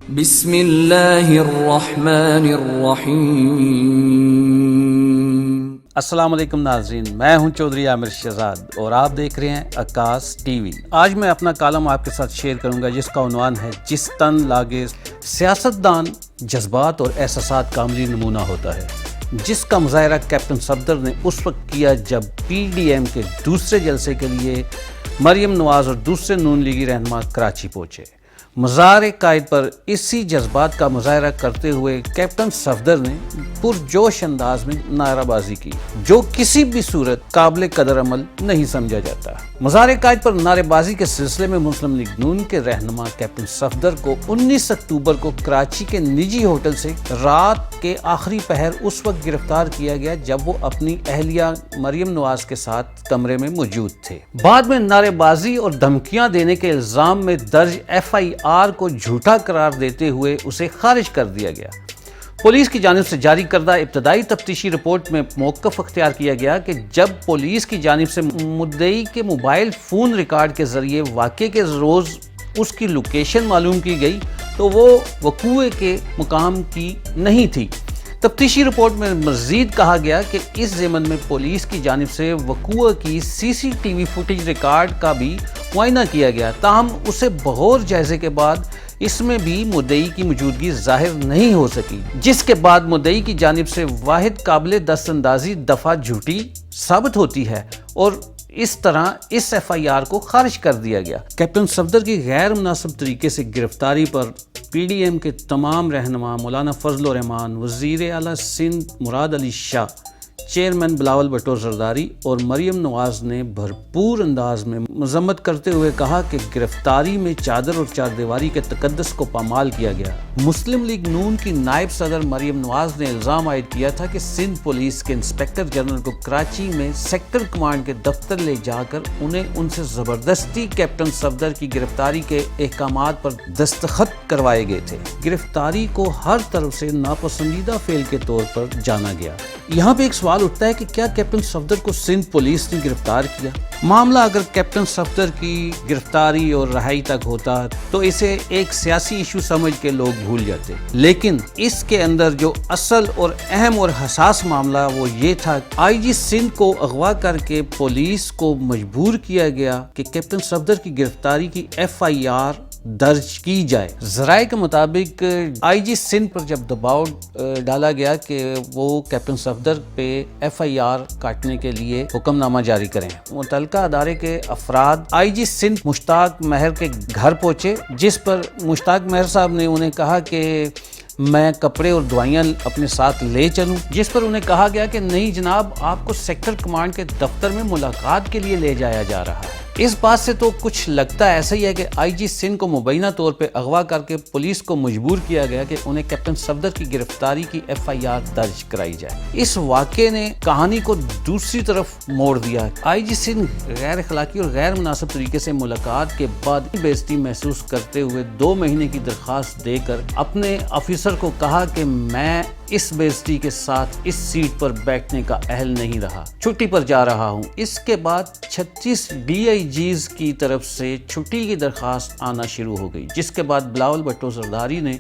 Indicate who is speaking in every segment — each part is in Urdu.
Speaker 1: بسم اللہ الرحمن الرحیم۔
Speaker 2: السلام علیکم ناظرین، میں ہوں چودھری عامر شہزاد اور آپ دیکھ رہے ہیں عکاس ٹی وی۔ آج میں اپنا کالم آپ کے ساتھ شیئر کروں گا جس کا عنوان ہے جس تن لاگے سیاستدان جذبات اور احساسات کا عملی نمونہ ہوتا ہے، جس کا مظاہرہ کیپٹن صفدر نے اس وقت کیا جب پی ڈی ایم کے دوسرے جلسے کے لیے مریم نواز اور دوسرے نون لیگی رہنما کراچی پہنچے۔ مزار قائد پر اسی جذبات کا مظاہرہ کرتے ہوئے کیپٹن صفدر نے پرجوش انداز میں نعرہ بازی کی، جو کسی بھی صورت قابل قدر عمل نہیں سمجھا جاتا۔ مزار قائد پر نعرے بازی کے سلسلے میں مسلم لیگ نون کے رہنما کیپٹن صفدر کو 19 اکتوبر کو کراچی کے نجی ہوٹل سے رات کے آخری پہر اس وقت گرفتار کیا گیا جب وہ اپنی اہلیہ مریم نواز کے ساتھ کمرے میں موجود تھے۔ بعد میں نعرے بازی اور دھمکیاں دینے کے الزام میں درج FIR کو جھوٹا قرار دیتے ہوئے اسے خارج کر دیا گیا۔ پولیس کی جانب سے جاری کردہ ابتدائی تفتیشی رپورٹ میں موقف اختیار کیا گیا کہ جب پولیس کی جانب سے مدعی کے موبائل فون ریکارڈ کے ذریعے واقعے کے روز اس کی لوکیشن معلوم کی گئی تو وہ وقوعے کے مقام کی نہیں تھی۔ تفتیشی رپورٹ میں مزید کہا گیا کہ اس ضمن میں پولیس کی جانب سے وقوع کی CCTV فوٹیج ریکارڈ کا بھی معائنہ کیا گیا، تاہم اسے بغور جائزے کے بعد اس میں بھی مدعی کی موجودگی ظاہر نہیں ہو سکی، جس کے بعد مدعی کی جانب سے واحد قابل دست اندازی دفعہ جھوٹی ثابت ہوتی ہے اور اس طرح اس FIR کو خارج کر دیا گیا۔ کیپٹن صفدر کی غیر مناسب طریقے سے گرفتاری پر PDM کے تمام رہنما مولانا فضل الرحمان، وزیر اعلیٰ سندھ مراد علی شاہ، چیئرمین بلاول بھٹو زرداری اور مریم نواز نے بھرپور انداز میں مذمت کرتے ہوئے کہا کہ گرفتاری میں چادر اور چار دیواری کے تقدس کو پامال کیا گیا۔ مسلم لیگ نون کی نائب صدر مریم نواز نے الزام عائد کیا تھا کہ سندھ پولیس کے انسپکٹر جنرل کو کراچی میں سیکٹر کمانڈ کے دفتر لے جا کر ان سے زبردستی کیپٹن صفدر کی گرفتاری کے احکامات پر دستخط کروائے گئے تھے۔ گرفتاری کو ہر طرف سے ناپسندیدہ فعل کے طور پر جانا گیا۔ یہاں پہ ایک سوال اٹھتا ہے کہ کیا کیپٹن صفدر کو سندھ پولیس نے گرفتار کیا؟ معاملہ اگر کیپٹن صفدر کی گرفتاری اور رہائی تک ہوتا تو اسے ایک سیاسی ایشو سمجھ کے لوگ بھول جاتے، لیکن اس کے اندر جو اصل اور اہم اور حساس معاملہ وہ یہ تھا IG سندھ کو اغوا کر کے پولیس کو مجبور کیا گیا کہ کیپٹن صفدر کی گرفتاری کی FIR درج کی جائے۔ ذرائع کے مطابق IG سندھ پر جب دباؤ ڈالا گیا کہ وہ کیپٹن صفدر پہ FIR کاٹنے کے لیے حکم نامہ جاری کریں، متعلقہ ادارے کے افراد IG سندھ مشتاق مہر کے گھر پہنچے، جس پر مشتاق مہر صاحب نے انہیں کہا کہ میں کپڑے اور دوائیاں اپنے ساتھ لے چلوں، جس پر انہیں کہا گیا کہ نہیں جناب، آپ کو سیکٹر کمانڈ کے دفتر میں ملاقات کے لیے لے جایا جا رہا ہے۔ اس بات سے تو کچھ لگتا ایسا ہی ہے کہ IG سندھ کو مبینہ طور پہ اغوا کر کے پولیس کو مجبور کیا گیا کہ انہیں کیپٹن صفدر کی گرفتاری کی FIR درج کرائی جائے۔ اس واقعے نے کہانی کو دوسری طرف موڑ دیا۔ IG سندھ غیر اخلاقی اور غیر مناسب طریقے سے ملاقات کے بعد بے عزتی محسوس کرتے ہوئے 2 مہینے کی درخواست دے کر اپنے آفیسر کو کہا کہ میں اس بے عزتی کے ساتھ اس سیٹ پر بیٹھنے کا اہل نہیں رہا، چھٹی پر جا رہا ہوں۔ اس کے بعد 36 DIGs کی طرف سے چھٹی کی درخواست آنا شروع ہو گئی، جس کے بعد بلاول بھٹو زرداری نے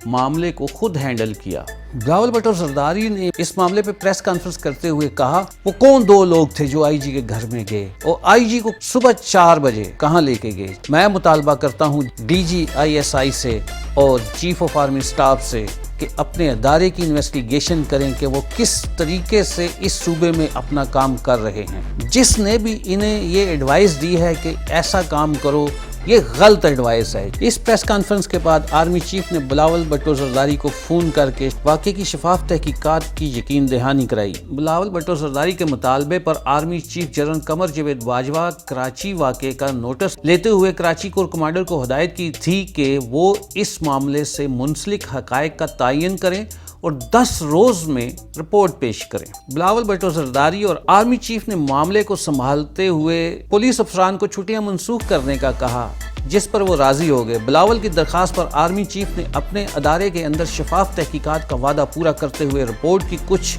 Speaker 2: معاملے کو خود ہینڈل کیا۔ بلاول بھٹو زرداری نے اس معاملے پہ پریس کانفرنس کرتے ہوئے کہا وہ کون 2 لوگ تھے جو IG کے گھر میں گئے اور IG کو صبح 4 بجے کہاں لے کے گئے۔ میں مطالبہ کرتا ہوں DG ISI سے اور چیف آف آرمی اسٹاف سے کہ اپنے ادارے کی انویسٹیگیشن کریں کہ وہ کس طریقے سے اس صوبے میں اپنا کام کر رہے ہیں۔ جس نے بھی انہیں یہ ایڈوائس دی ہے کہ ایسا کام کرو، یہ غلط ایڈوائس ہے۔ اس پریس کانفرنس کے بعد آرمی چیف نے بلاول بھٹو زرداری کو فون کر کے واقعے کی شفاف تحقیقات کی یقین دہانی کرائی۔ بلاول بھٹو زرداری کے مطالبے پر army chief general Qamar Javed Bajwa Karachi واقعے کا نوٹس لیتے ہوئے کراچی کور کمانڈر کو ہدایت کی تھی کہ وہ اس معاملے سے منسلک حقائق کا تعین کریں اور 10 روز میں رپورٹ پیش کریں۔ بلاول بھٹو زرداری اور آرمی چیف نے معاملے کو سنبھالتے ہوئے پولیس افسران کو چھٹیاں منسوخ کرنے کا کہا، جس پر وہ راضی ہو گئے۔ بلاول کی درخواست پر آرمی چیف نے اپنے ادارے کے اندر شفاف تحقیقات کا وعدہ پورا کرتے ہوئے رپورٹ کی کچھ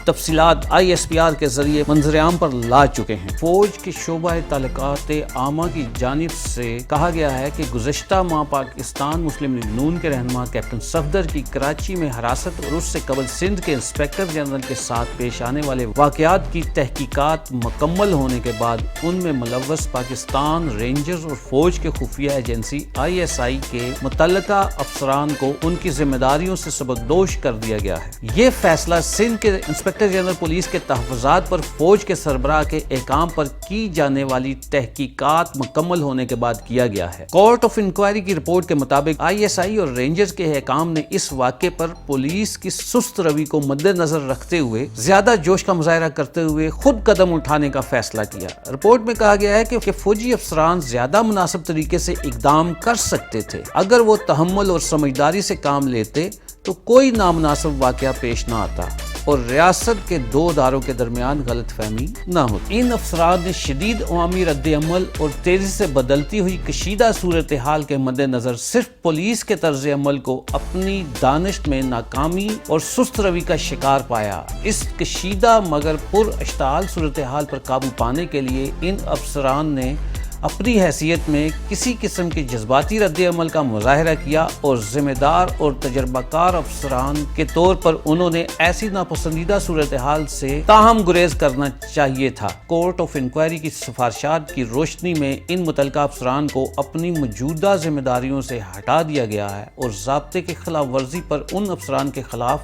Speaker 2: تفصیلات ISPR کے ذریعے منظر عام پر لا چکے ہیں۔ فوج کے شعبہ تعلقات عامہ کی جانب سے کہا گیا ہے کہ گزشتہ ماہ پاکستان مسلم لیگ نون کے رہنما کیپٹن صفدر کی کراچی میں حراست اور اس سے قبل سندھ کے انسپکٹر جنرل کے ساتھ پیش آنے والے واقعات کی تحقیقات مکمل ہونے کے بعد ان میں ملوث پاکستان رینجرز اور فوج کے خفیہ ایجنسی ISI کے متعلقہ افسران کو ان کی ذمہ داریوں سے سبکدوش کر دیا گیا ہے۔ یہ فیصلہ سندھ کے انسپکٹر جنرل پولیس کے تحفظات پر فوج کے سربراہ کے احکام پر کی جانے والی تحقیقات مکمل ہونے کے بعد کیا گیا ہے۔ کورٹ آف انکوائری کی رپورٹ کے مطابق ISI اور رینجرز کے حکام نے اس واقعے پر پولیس کی سست روی کو مد نظر رکھتے ہوئے زیادہ جوش کا مظاہرہ کرتے ہوئے خود قدم اٹھانے کا فیصلہ کیا۔ رپورٹ میں کہا گیا ہے کہ فوجی افسران زیادہ مناسب طریقے سے اقدام کر سکتے تھے۔ اگر وہ تحمل اور سمجھداری سے کام لیتے تو کوئی نامناسب واقعہ پیش نہ آتا اور ریاست کے دو اداروں کے درمیان غلط فہمی نہ ہوتی۔ ان افسران نے شدید عوامی رد عمل اور تیزی سے بدلتی ہوئی کشیدہ صورتحال کے مد نظر صرف پولیس کے طرز عمل کو اپنی دانش میں ناکامی اور سست روی کا شکار پایا۔ اس کشیدہ مگر پر اشتعال صورتحال پر قابو پانے کے لیے ان افسران نے اپنی حیثیت میں کسی قسم کے جذباتی رد عمل کا مظاہرہ کیا اور ذمہ دار اور تجربہ کار افسران کے طور پر انہوں نے ایسی ناپسندیدہ صورتحال سے تاہم گریز کرنا چاہیے تھا۔ کورٹ آف انکوائری کی سفارشات کی روشنی میں ان متعلقہ افسران کو اپنی موجودہ ذمہ داریوں سے ہٹا دیا گیا ہے اور ضابطے کی خلاف ورزی پر ان افسران کے خلاف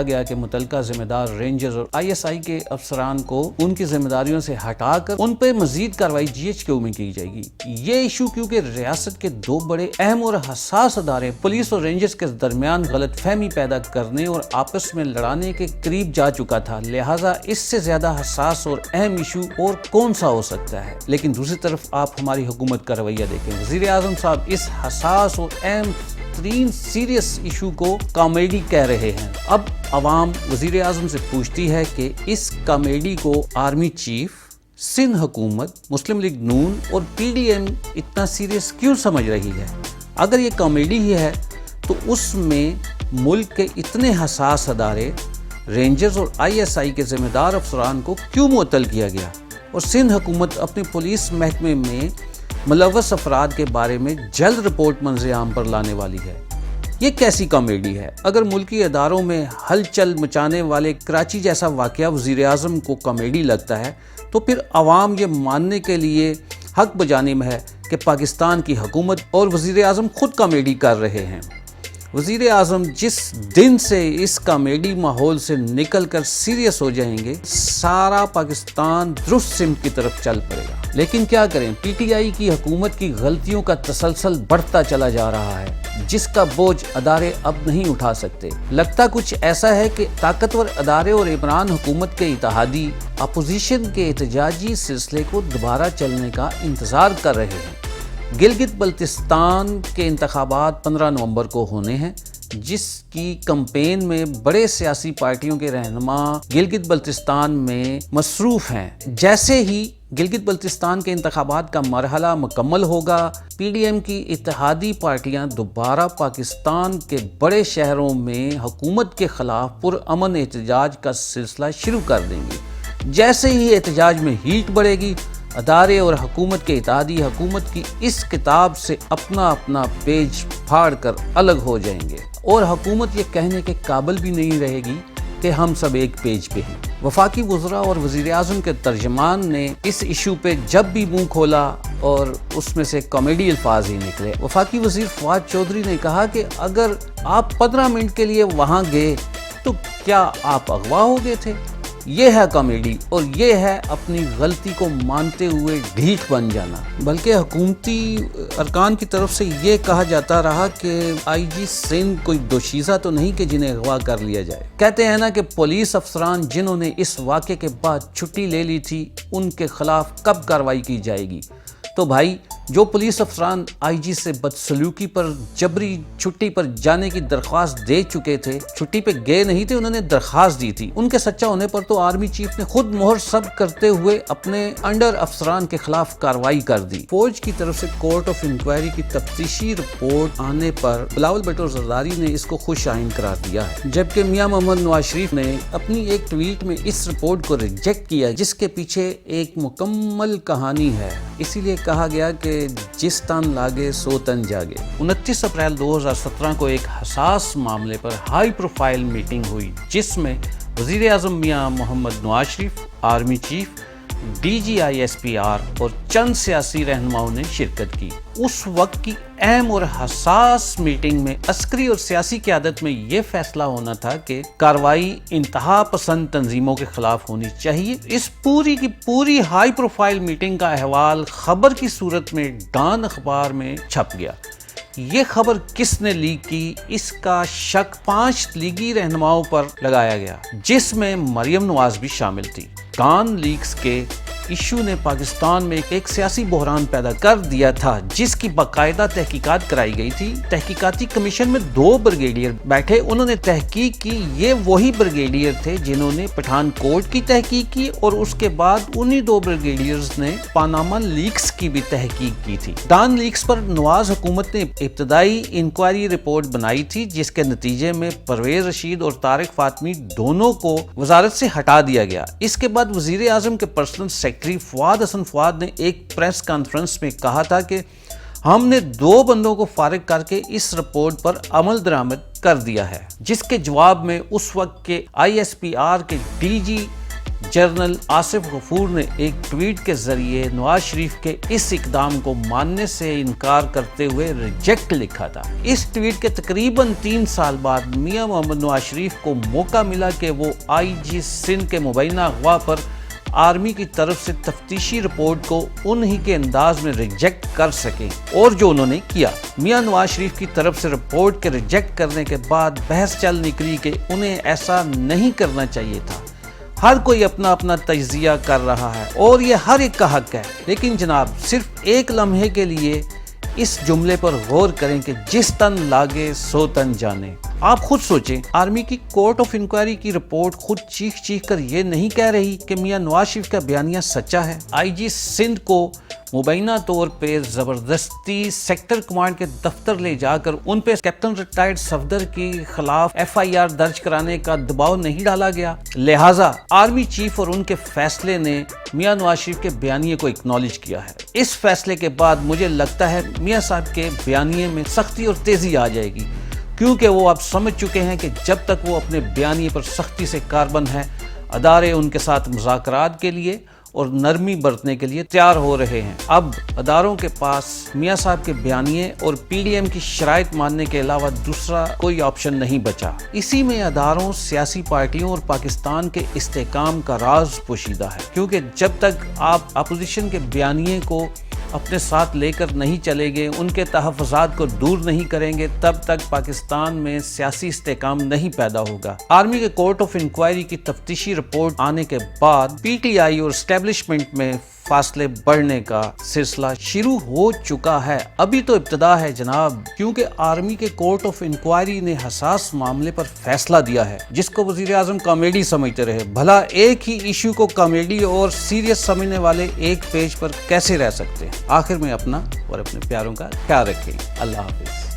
Speaker 2: گیا کہ متعلقہ ذمہ دار رینجرز اور ISI کے افسران کو ان کی ذمہ داریوں سے ہٹا کر ان پہ مزید کارروائی GHQ میں کی جائے گی۔ یہ ایشو کیونکہ ریاست کے دو بڑے اہم اور حساس ادارے پولیس اور رینجرز کے درمیان غلط فہمی پیدا کرنے اور آپس میں لڑانے کے قریب جا چکا تھا، لہٰذا اس سے زیادہ حساس اور اہم ایشو اور کون سا ہو سکتا ہے۔ لیکن دوسری طرف آپ ہماری حکومت کا رویہ دیکھیں، وزیر اعظم صاحب اس حساس اور اہم ترین سیریس ایشو کو کامیڈی کہہ رہے ہیں۔ اب عوام وزیر اعظم سے پوچھتی ہے کہ اس کامیڈی کو آرمی چیف، سندھ حکومت، مسلم لیگ نون اور PDM اتنا سیریس کیوں سمجھ رہی ہے؟ اگر یہ کامیڈی ہی ہے تو اس میں ملک کے اتنے حساس ادارے رینجرز اور ISI کے ذمہ دار افسران کو کیوں معطل کیا گیا اور سندھ حکومت اپنے پولیس محکمے میں ملوث افراد کے بارے میں جلد رپورٹ منظر عام پر لانے والی ہے؟ یہ کیسی کامیڈی ہے؟ اگر ملکی اداروں میں ہلچل مچانے والے کراچی جیسا واقعہ وزیر اعظم کو کامیڈی لگتا ہے تو پھر عوام یہ ماننے کے لیے حق بجانب ہے کہ پاکستان کی حکومت اور وزیر اعظم خود کامیڈی کر رہے ہیں۔ وزیر اعظم جس دن سے اس کامیڈی ماحول سے نکل کر سیریس ہو جائیں گے، سارا پاکستان درست سمت کی طرف چل پڑے گا۔ لیکن کیا کریں، PTI کی حکومت کی غلطیوں کا تسلسل بڑھتا چلا جا رہا ہے، جس کا بوجھ ادارے اب نہیں اٹھا سکتے۔ لگتا کچھ ایسا ہے کہ طاقتور ادارے اور عمران حکومت کے اتحادی اپوزیشن کے احتجاجی سلسلے کو دوبارہ چلنے کا انتظار کر رہے ہیں۔ گلگت بلتستان کے انتخابات 15 نومبر کو ہونے ہیں، جس کی کمپین میں بڑے سیاسی پارٹیوں کے رہنما گلگت بلتستان میں مصروف ہیں۔ جیسے ہی گلگت بلتستان کے انتخابات کا مرحلہ مکمل ہوگا، پی ڈی ایم کی اتحادی پارٹیاں دوبارہ پاکستان کے بڑے شہروں میں حکومت کے خلاف پرامن احتجاج کا سلسلہ شروع کر دیں گی۔ جیسے ہی احتجاج میں ہیٹ بڑھے گی، ادارے اور حکومت کے اتحادی حکومت کی اس کتاب سے اپنا اپنا پیج پھاڑ کر الگ ہو جائیں گے، اور حکومت یہ کہنے کے قابل بھی نہیں رہے گی کہ ہم سب ایک پیج پہ ہیں۔ وفاقی وزراء اور وزیر اعظم کے ترجمان نے اس ایشو پہ جب بھی منہ کھولا اور اس میں سے کامیڈی الفاظ ہی نکلے۔ وفاقی وزیر فواد چودھری نے کہا کہ اگر آپ 15 منٹ کے لیے وہاں گئے تو کیا آپ اغوا ہو گئے تھے؟ یہ ہے کامیڈی، اور یہ ہے اپنی غلطی کو مانتے ہوئے ڈھیٹ بن جانا۔ بلکہ حکومتی ارکان کی طرف سے یہ کہا جاتا رہا کہ آئی جی سندھ کوئی دوشیزہ تو نہیں کہ جنہیں اغوا کر لیا جائے۔ کہتے ہیں نا کہ پولیس افسران جنہوں نے اس واقعے کے بعد چھٹی لے لی تھی، ان کے خلاف کب کارروائی کی جائے گی؟ تو بھائی، جو پولیس افسران آئی جی سے بدسلوکی پر جبری چھٹی پر جانے کی درخواست دے چکے تھے، چھٹی پہ گئے نہیں تھے، انہوں نے درخواست دی تھی، ان کے سچا ہونے پر تو آرمی چیف نے خود مہر سب کرتے ہوئے اپنے انڈر افسران کے خلاف کارروائی کر دی۔ فوج کی طرف سے کورٹ آف انکوائری کی تفتیشی رپورٹ آنے پر بلاول بھٹو زرداری نے اس کو خوش آئند قرار دیا ہے، جبکہ میاں محمد نواز شریف نے اپنی ایک ٹویٹ میں اس رپورٹ کو ریجیکٹ کیا، جس کے پیچھے ایک مکمل کہانی ہے۔ اسی لیے کہا گیا کہ جس تن لاگے سو تن جاگے۔ 29 اپریل 2017 کو ایک حساس معاملے پر ہائی پروفائل میٹنگ ہوئی، جس میں وزیر اعظم Mian Muhammad Nawaz Sharif, army chief, D G I S P R اور چند سیاسی رہنماؤں نے شرکت کی۔ اس وقت کی اہم اور حساس میٹنگ میں عسکری اور سیاسی قیادت میں یہ فیصلہ ہونا تھا کہ کارروائی انتہا پسند تنظیموں کے خلاف ہونی چاہیے۔ اس پوری کی پوری ہائی پروفائل میٹنگ کا احوال خبر کی صورت میں ڈان اخبار میں چھپ گیا۔ یہ خبر کس نے لیک کی، اس کا شک 5 لیگی رہنماؤں پر لگایا گیا، جس میں مریم نواز بھی شامل تھی۔ ڈان لیکس کے ایشو نے پاکستان میں ایک سیاسی بحران پیدا کر دیا تھا، جس کی باقاعدہ تحقیقات کرائی گئی تھی۔ تحقیقاتی کمیشن میں 2 بریگیڈیئر بیٹھے، انہوں نے تحقیق کی۔ یہ وہی بریگیڈیئر تھے جنہوں نے پٹھان کوٹ کی تحقیق کی، اور اس کے بعد انہی 2 بریگیڈیئرز نے پاناما لیکس کی بھی تحقیق کی تھی۔ ڈان لیکس پر نواز حکومت نے ابتدائی انکوائری رپورٹ بنائی تھی، جس کے نتیجے میں پرویز رشید اور طارق فاطمی دونوں کو وزارت سے ہٹا دیا گیا۔ اس کے بعد وزیر اعظم کے پرسنل سیکرٹری فواد حسن فواد نے ایک پریس کانفرنس میں کہا تھا کہ ہم نے 2 بندوں کو فارغ کر کے اس رپورٹ پر عمل درآمد کر دیا ہے، جس کے جواب میں اس وقت کے آئی ایس پی آر کے ڈی جی جنرل آصف غفور نے ایک ٹویٹ کے ذریعے نواز شریف کے اس اقدام کو ماننے سے انکار کرتے ہوئے ریجیکٹ لکھا تھا۔ اس ٹویٹ کے تقریباً 3 سال بعد میاں محمد نواز شریف کو موقع ملا کہ وہ آئی جی سندھ کے مبینہ اغوا پر آرمی کی طرف سے تفتیشی رپورٹ کو انہی کے انداز میں ریجیکٹ کر سکیں، اور جو انہوں نے کیا۔ میاں نواز شریف کی طرف سے رپورٹ کے ریجیکٹ کرنے کے بعد بحث چل نکلی کہ انہیں ایسا نہیں کرنا چاہیے تھا۔ ہر کوئی اپنا اپنا تجزیہ کر رہا ہے، اور یہ ہر ایک کا حق ہے، لیکن جناب صرف ایک لمحے کے لیے اس جملے پر غور کریں کہ جس تن لاگے سو تن جانے۔ آپ خود سوچیں، آرمی کی کورٹ آف انکوائری کی رپورٹ خود چیخ کر یہ نہیں کہہ رہی کہ میاں نواز شریف کا بیانیہ سچا ہے۔ آئی جی سندھ کو مبینہ طور پہ زبردستی سیکٹر کمانڈ کے دفتر لے جا کر ان پہ کیپٹن ریٹائرڈ صفدر کے خلاف ایف آئی آر درج کرانے کا دباؤ نہیں ڈالا گیا، لہٰذا آرمی چیف اور ان کے فیصلے نے میاں نواز شریف کے بیانیے کو اکنالج کیا ہے۔ اس فیصلے کے بعد مجھے لگتا ہے میاں صاحب کے بیانیے میں سختی اور تیزی آ جائے گی، کیونکہ وہ اب سمجھ چکے ہیں کہ جب تک وہ اپنے بیانیے پر سختی سے کاربند ہیں، ادارے ان کے ساتھ مذاکرات کے لیے اور نرمی برتنے کے لیے تیار ہو رہے ہیں۔ اب اداروں کے پاس میاں صاحب کے بیانیے اور پی ڈی ایم کی شرائط ماننے کے علاوہ دوسرا کوئی آپشن نہیں بچا۔ اسی میں اداروں، سیاسی پارٹیوں اور پاکستان کے استحکام کا راز پوشیدہ ہے، کیونکہ جب تک آپ اپوزیشن کے بیانیے کو اپنے ساتھ لے کر نہیں چلے گے، ان کے تحفظات کو دور نہیں کریں گے، تب تک پاکستان میں سیاسی استحکام نہیں پیدا ہوگا۔ آرمی کے کورٹ آف انکوائری کی تفتیشی رپورٹ آنے کے بعد پی ٹی آئی اور اسٹیبلشمنٹ میں فاصلے بڑھنے کا سلسلہ شروع ہو چکا ہے. ابھی تو ابتدا ہے جناب، کیونکہ آرمی کے کورٹ آف انکوائری نے حساس معاملے پر فیصلہ دیا ہے جس کو وزیر اعظم کامیڈی سمجھتے رہے. بھلا ایک ہی ایشو کو کامیڈی اور سیریس سمجھنے والے ایک پیج پر کیسے رہ سکتے ہیں؟ آخر میں اپنا اور اپنے پیاروں کا خیال رکھیں. اللہ حافظ.